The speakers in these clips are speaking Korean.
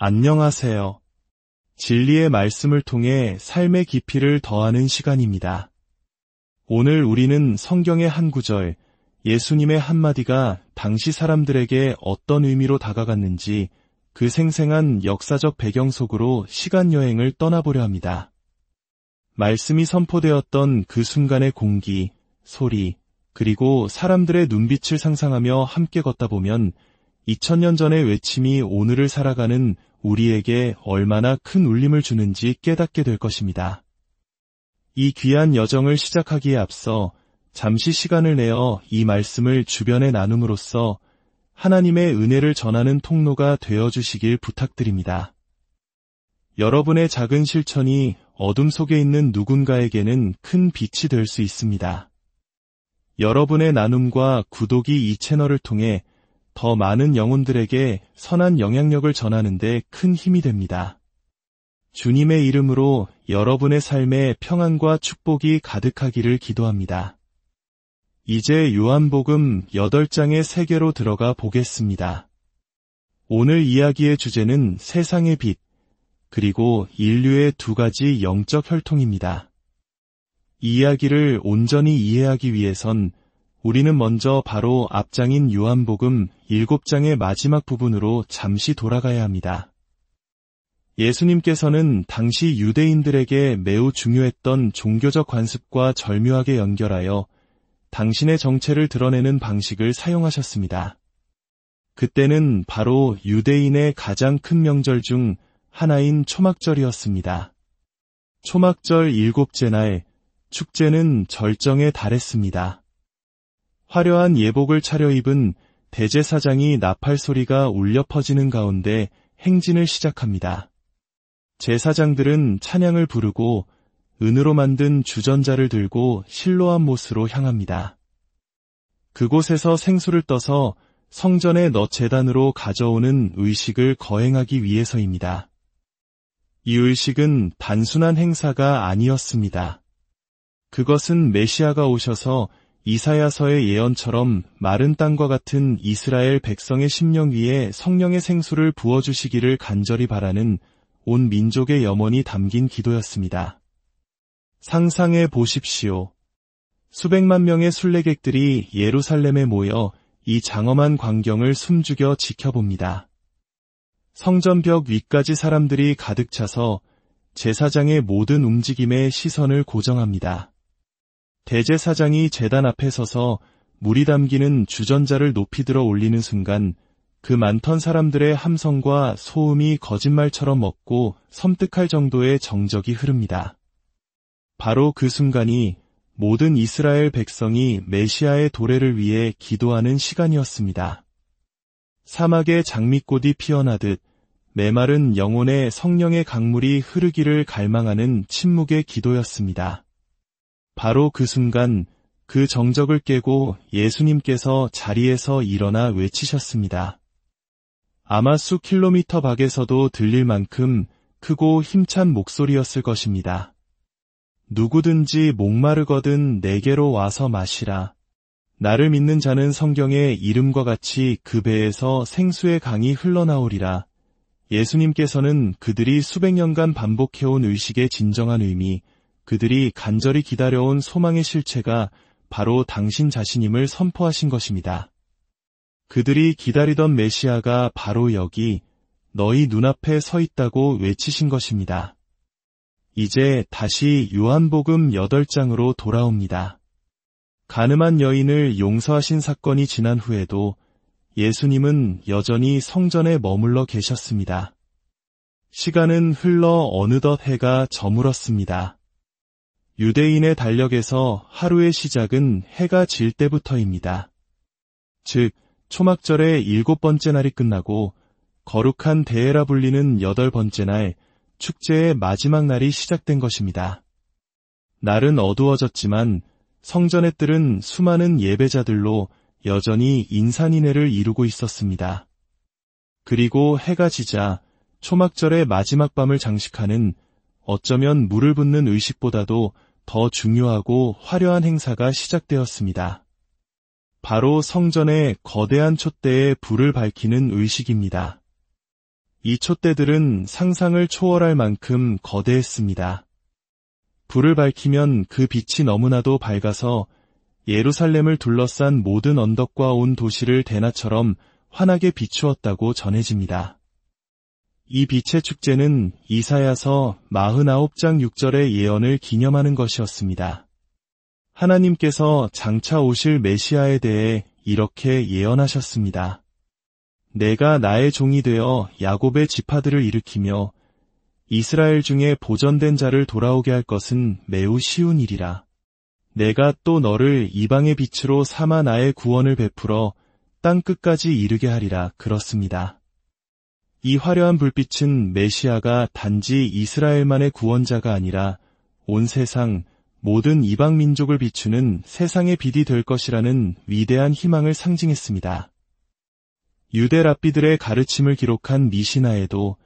안녕하세요. 진리의 말씀을 통해 삶의 깊이를 더하는 시간입니다. 오늘 우리는 성경의 한 구절, 예수님의 한마디가 당시 사람들에게 어떤 의미로 다가갔는지 그 생생한 역사적 배경 속으로 시간 여행을 떠나보려 합니다. 말씀이 선포되었던 그 순간의 공기, 소리, 그리고 사람들의 눈빛을 상상하며 함께 걷다 보면 2000년 전의 외침이 오늘을 살아가는 우리에게 얼마나 큰 울림을 주는지 깨닫게 될 것입니다. 이 귀한 여정을 시작하기에 앞서 잠시 시간을 내어 이 말씀을 주변에 나눔으로써 하나님의 은혜를 전하는 통로가 되어주시길 부탁드립니다. 여러분의 작은 실천이 어둠 속에 있는 누군가에게는 큰 빛이 될 수 있습니다. 여러분의 나눔과 구독이 이 채널을 통해 더 많은 영혼들에게 선한 영향력을 전하는 데 큰 힘이 됩니다. 주님의 이름으로 여러분의 삶에 평안과 축복이 가득하기를 기도합니다. 이제 요한복음 8장의 세계로 들어가 보겠습니다. 오늘 이야기의 주제는 세상의 빛, 그리고 인류의 두 가지 영적 혈통입니다. 이 이야기를 온전히 이해하기 위해선 우리는 먼저 바로 앞장인 요한복음 7장의 마지막 부분으로 잠시 돌아가야 합니다. 예수님께서는 당시 유대인들에게 매우 중요했던 종교적 관습과 절묘하게 연결하여 당신의 정체를 드러내는 방식을 사용하셨습니다. 그때는 바로 유대인의 가장 큰 명절 중 하나인 초막절이었습니다. 초막절 7째 날, 축제는 절정에 달했습니다. 화려한 예복을 차려입은 대제사장이 나팔 소리가 울려 퍼지는 가운데 행진을 시작합니다. 제사장들은 찬양을 부르고 은으로 만든 주전자를 들고 실로암 못으로 향합니다. 그곳에서 생수를 떠서 성전의 넛제단으로 가져오는 의식을 거행하기 위해서입니다. 이 의식은 단순한 행사가 아니었습니다. 그것은 메시아가 오셔서 이사야서의 예언처럼 마른 땅과 같은 이스라엘 백성의 심령 위에 성령의 생수를 부어주시기를 간절히 바라는 온 민족의 염원이 담긴 기도였습니다. 상상해 보십시오. 수백만 명의 순례객들이 예루살렘에 모여 이 장엄한 광경을 숨죽여 지켜봅니다. 성전벽 위까지 사람들이 가득 차서 제사장의 모든 움직임에 시선을 고정합니다. 대제사장이 제단 앞에 서서 물이 담기는 주전자를 높이 들어 올리는 순간 그 많던 사람들의 함성과 소음이 거짓말처럼 먹고 섬뜩할 정도의 정적이 흐릅니다. 바로 그 순간이 모든 이스라엘 백성이 메시아의 도래를 위해 기도하는 시간이었습니다. 사막에 장미꽃이 피어나듯 메마른 영혼의 성령의 강물이 흐르기를 갈망하는 침묵의 기도였습니다. 바로 그 순간 그 정적을 깨고 예수님께서 자리에서 일어나 외치셨습니다. 아마 수 킬로미터 밖에서도 들릴 만큼 크고 힘찬 목소리였을 것입니다. 누구든지 목마르거든 내게로 와서 마시라. 나를 믿는 자는 성경의 이름과 같이 그 배에서 생수의 강이 흘러나오리라. 예수님께서는 그들이 수백 년간 반복해온 의식의 진정한 의미, 그들이 간절히 기다려온 소망의 실체가 바로 당신 자신임을 선포하신 것입니다. 그들이 기다리던 메시아가 바로 여기 너희 눈앞에 서 있다고 외치신 것입니다. 이제 다시 요한복음 8장으로 돌아옵니다. 가늠한 여인을 용서하신 사건이 지난 후에도 예수님은 여전히 성전에 머물러 계셨습니다. 시간은 흘러 어느덧 해가 저물었습니다. 유대인의 달력에서 하루의 시작은 해가 질 때부터입니다. 즉, 초막절의 7번째 날이 끝나고 거룩한 대회라 불리는 8번째 날, 축제의 마지막 날이 시작된 것입니다. 날은 어두워졌지만 성전의 뜰은 수많은 예배자들로 여전히 인산인해를 이루고 있었습니다. 그리고 해가 지자 초막절의 마지막 밤을 장식하는 어쩌면 물을 붓는 의식보다도 더 중요하고 화려한 행사가 시작되었습니다. 바로 성전의 거대한 촛대에 불을 밝히는 의식입니다. 이 촛대들은 상상을 초월할 만큼 거대했습니다. 불을 밝히면 그 빛이 너무나도 밝아서 예루살렘을 둘러싼 모든 언덕과 온 도시를 대낮처럼 환하게 비추었다고 전해집니다. 이 빛의 축제는 이사야서 49장 6절의 예언을 기념하는 것이었습니다. 하나님께서 장차 오실 메시아에 대해 이렇게 예언하셨습니다. 내가 나의 종이 되어 야곱의 지파들을 일으키며 이스라엘 중에 보전된 자를 돌아오게 할 것은 매우 쉬운 일이라. 내가 또 너를 이방의 빛으로 삼아 나의 구원을 베풀어 땅 끝까지 이르게 하리라. 그렇습니다. 이 화려한 불빛은 메시아가 단지 이스라엘만의 구원자가 아니라 온 세상 모든 이방 민족을 비추는 세상의 빛이 될 것이라는 위대한 희망을 상징했습니다. 유대 랍비들의 가르침을 기록한 미시나에도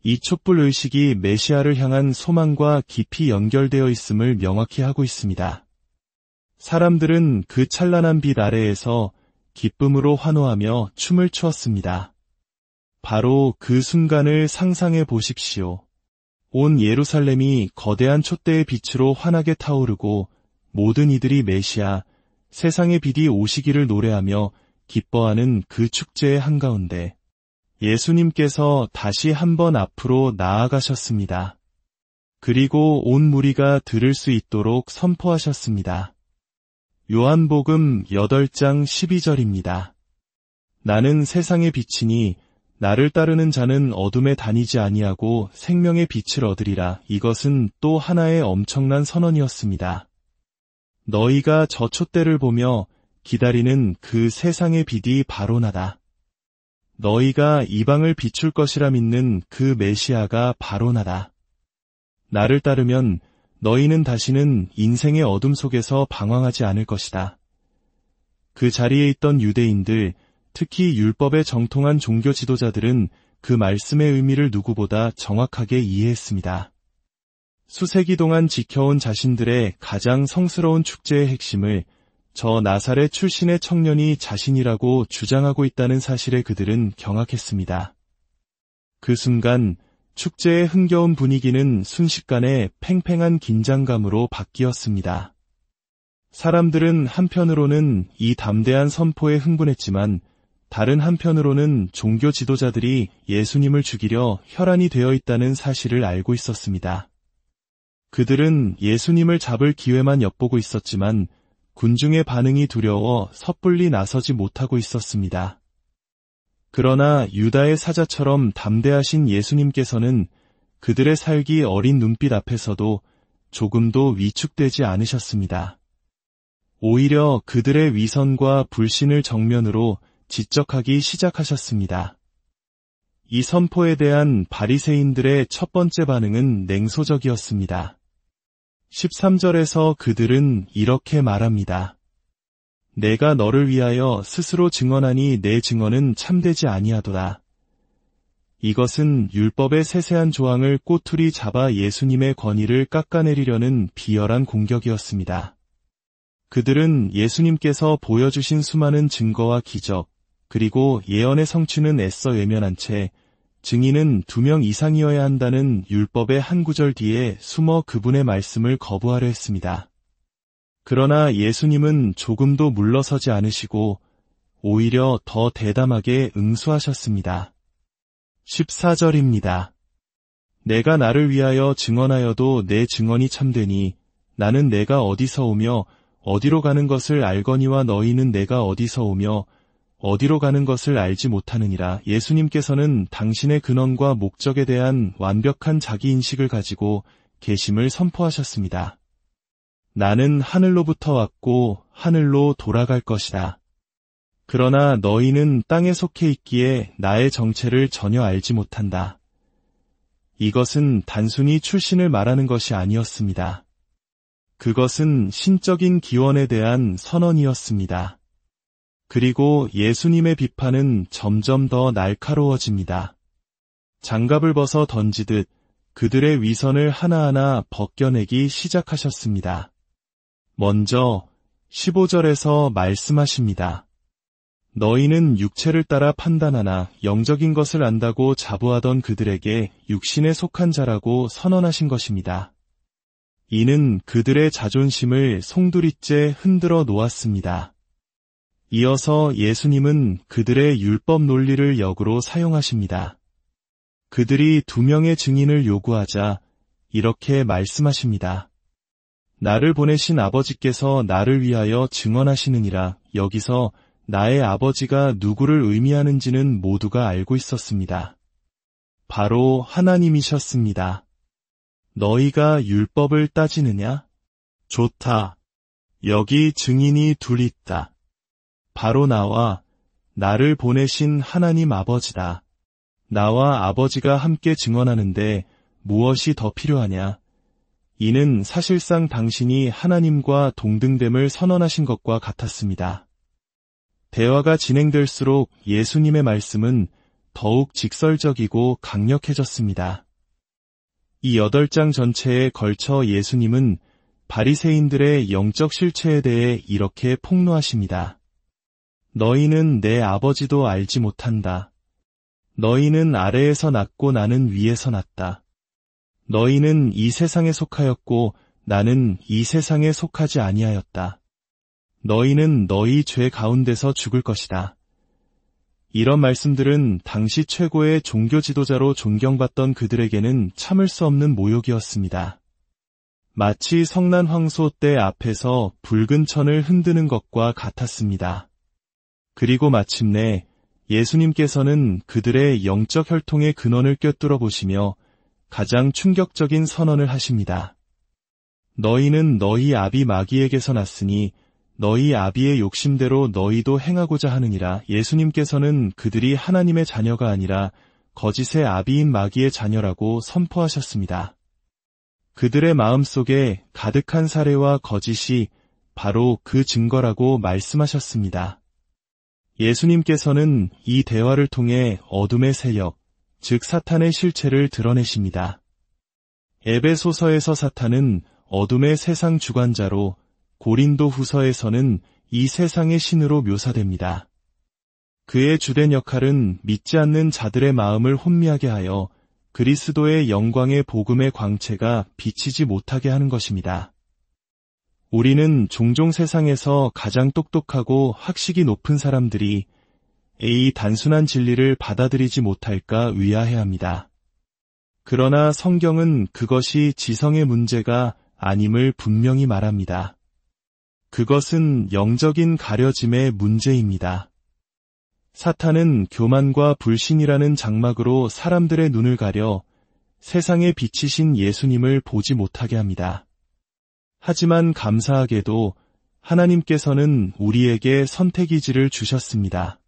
이 촛불 의식이 메시아를 향한 소망과 깊이 연결되어 있음을 명확히 하고 있습니다. 사람들은 그 찬란한 빛 아래에서 기쁨으로 환호하며 춤을 추었습니다. 바로 그 순간을 상상해 보십시오. 온 예루살렘이 거대한 촛대의 빛으로 환하게 타오르고 모든 이들이 메시아, 세상의 빛이 오시기를 노래하며 기뻐하는 그 축제의 한가운데 예수님께서 다시 한번 앞으로 나아가셨습니다. 그리고 온 무리가 들을 수 있도록 선포하셨습니다. 요한복음 8장 12절입니다. 나는 세상의 빛이니 나를 따르는 자는 어둠에 다니지 아니하고 생명의 빛을 얻으리라. 이것은 또 하나의 엄청난 선언이었습니다. 너희가 저 촛대를 보며 기다리는 그 세상의 빛이 바로 나다. 너희가 이방을 비출 것이라 믿는 그 메시아가 바로 나다. 나를 따르면 너희는 다시는 인생의 어둠 속에서 방황하지 않을 것이다. 그 자리에 있던 유대인들, 특히 율법에 정통한 종교 지도자들은 그 말씀의 의미를 누구보다 정확하게 이해했습니다. 수세기 동안 지켜온 자신들의 가장 성스러운 축제의 핵심을 저 나사렛 출신의 청년이 자신이라고 주장하고 있다는 사실에 그들은 경악했습니다. 그 순간 축제의 흥겨운 분위기는 순식간에 팽팽한 긴장감으로 바뀌었습니다. 사람들은 한편으로는 이 담대한 선포에 흥분했지만 다른 한편으로는 종교 지도자들이 예수님을 죽이려 혈안이 되어 있다는 사실을 알고 있었습니다. 그들은 예수님을 잡을 기회만 엿보고 있었지만 군중의 반응이 두려워 섣불리 나서지 못하고 있었습니다. 그러나 유다의 사자처럼 담대하신 예수님께서는 그들의 살기 어린 눈빛 앞에서도 조금도 위축되지 않으셨습니다. 오히려 그들의 위선과 불신을 정면으로 지적하기 시작하셨습니다. 이 선포에 대한 바리새인들의 첫 번째 반응은 냉소적이었습니다. 13절에서 그들은 이렇게 말합니다. 내가 너를 위하여 스스로 증언하니 내 증언은 참되지 아니하도다. 이것은 율법의 세세한 조항을 꼬투리 잡아 예수님의 권위를 깎아내리려는 비열한 공격이었습니다. 그들은 예수님께서 보여주신 수많은 증거와 기적, 그리고 예언의 성취는 애써 외면한 채 증인은 2명 이상이어야 한다는 율법의 한 구절 뒤에 숨어 그분의 말씀을 거부하려 했습니다. 그러나 예수님은 조금도 물러서지 않으시고 오히려 더 대담하게 응수하셨습니다. 14절입니다. 내가 나를 위하여 증언하여도 내 증언이 참되니 나는 내가 어디서 오며 어디로 가는 것을 알거니와 너희는 내가 어디서 오며 어디로 가는 것을 알지 못하느니라. 예수님께서는 당신의 근원과 목적에 대한 완벽한 자기인식을 가지고 계심을 선포하셨습니다. 나는 하늘로부터 왔고 하늘로 돌아갈 것이다. 그러나 너희는 땅에 속해 있기에 나의 정체를 전혀 알지 못한다. 이것은 단순히 출신을 말하는 것이 아니었습니다. 그것은 신적인 기원에 대한 선언이었습니다. 그리고 예수님의 비판은 점점 더 날카로워집니다. 장갑을 벗어 던지듯 그들의 위선을 하나하나 벗겨내기 시작하셨습니다. 먼저 15절에서 말씀하십니다. 너희는 육체를 따라 판단하나 영적인 것을 안다고 자부하던 그들에게 육신에 속한 자라고 선언하신 것입니다. 이는 그들의 자존심을 송두리째 흔들어 놓았습니다. 이어서 예수님은 그들의 율법 논리를 역으로 사용하십니다. 그들이 2명의 증인을 요구하자 이렇게 말씀하십니다. 나를 보내신 아버지께서 나를 위하여 증언하시느니라. 여기서 나의 아버지가 누구를 의미하는지는 모두가 알고 있었습니다. 바로 하나님이셨습니다. 너희가 율법을 따지느냐? 좋다. 여기 증인이 둘 있다. 바로 나와 나를 보내신 하나님 아버지다. 나와 아버지가 함께 증언하는데 무엇이 더 필요하냐? 이는 사실상 당신이 하나님과 동등됨을 선언하신 것과 같았습니다. 대화가 진행될수록 예수님의 말씀은 더욱 직설적이고 강력해졌습니다. 이 8장 전체에 걸쳐 예수님은 바리새인들의 영적 실체에 대해 이렇게 폭로하십니다. 너희는 내 아버지도 알지 못한다. 너희는 아래에서 났고 나는 위에서 났다. 너희는 이 세상에 속하였고 나는 이 세상에 속하지 아니하였다. 너희는 너희 죄 가운데서 죽을 것이다. 이런 말씀들은 당시 최고의 종교 지도자로 존경받던 그들에게는 참을 수 없는 모욕이었습니다. 마치 성난 황소 때 앞에서 붉은 천을 흔드는 것과 같았습니다. 그리고 마침내 예수님께서는 그들의 영적 혈통의 근원을 꿰뚫어 보시며 가장 충격적인 선언을 하십니다. 너희는 너희 아비 마귀에게서 났으니 너희 아비의 욕심대로 너희도 행하고자 하느니라. 예수님께서는 그들이 하나님의 자녀가 아니라 거짓의 아비인 마귀의 자녀라고 선포하셨습니다. 그들의 마음속에 가득한 사례와 거짓이 바로 그 증거라고 말씀하셨습니다. 예수님께서는 이 대화를 통해 어둠의 세력, 즉 사탄의 실체를 드러내십니다. 에베소서에서 사탄은 어둠의 세상 주관자로, 고린도 후서에서는 이 세상의 신으로 묘사됩니다. 그의 주된 역할은 믿지 않는 자들의 마음을 혼미하게 하여 그리스도의 영광의 복음의 광채가 비치지 못하게 하는 것입니다. 우리는 종종 세상에서 가장 똑똑하고 학식이 높은 사람들이 이 단순한 진리를 받아들이지 못할까 의아해합니다. 그러나 성경은 그것이 지성의 문제가 아님을 분명히 말합니다. 그것은 영적인 가려짐의 문제입니다. 사탄은 교만과 불신이라는 장막으로 사람들의 눈을 가려 세상에 비치신 예수님을 보지 못하게 합니다. 하지만 감사하게도 하나님께서는 우리에게 선택의지를 주셨습니다.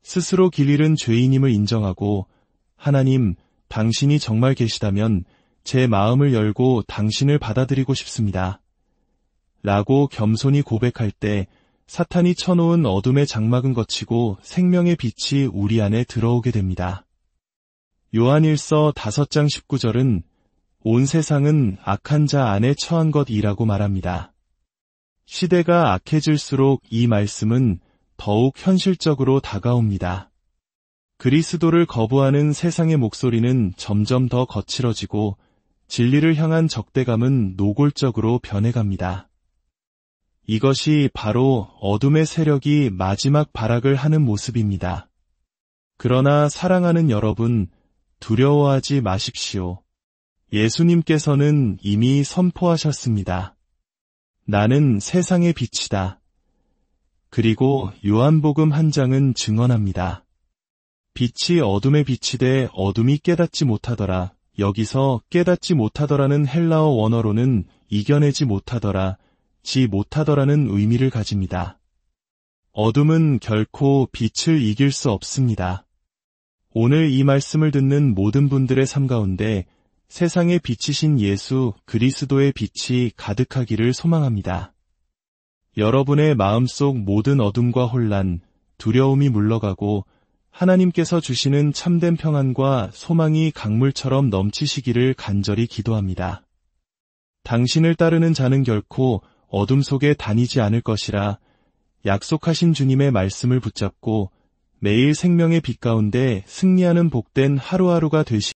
스스로 길 잃은 죄인임을 인정하고 하나님, 당신이 정말 계시다면 제 마음을 열고 당신을 받아들이고 싶습니다. 라고 겸손히 고백할 때 사탄이 쳐놓은 어둠의 장막은 걷히고 생명의 빛이 우리 안에 들어오게 됩니다. 요한일서 5장 19절은 온 세상은 악한 자 안에 처한 것이라고 말합니다. 시대가 악해질수록 이 말씀은 더욱 현실적으로 다가옵니다. 그리스도를 거부하는 세상의 목소리는 점점 더 거칠어지고 진리를 향한 적대감은 노골적으로 변해갑니다. 이것이 바로 어둠의 세력이 마지막 발악을 하는 모습입니다. 그러나 사랑하는 여러분, 두려워하지 마십시오. 예수님께서는 이미 선포하셨습니다. 나는 세상의 빛이다. 그리고 요한복음 1장은 증언합니다. 빛이 어둠에 비치되 어둠이 깨닫지 못하더라. 여기서 깨닫지 못하더라는 헬라어 원어로는 이겨내지 못하더라, 지 못하더라는 의미를 가집니다. 어둠은 결코 빛을 이길 수 없습니다. 오늘 이 말씀을 듣는 모든 분들의 삶 가운데 세상에 비치신 예수 그리스도의 빛이 가득하기를 소망합니다. 여러분의 마음속 모든 어둠과 혼란, 두려움이 물러가고 하나님께서 주시는 참된 평안과 소망이 강물처럼 넘치시기를 간절히 기도합니다. 당신을 따르는 자는 결코 어둠 속에 다니지 않을 것이라 약속하신 주님의 말씀을 붙잡고 매일 생명의 빛 가운데 승리하는 복된 하루하루가 되시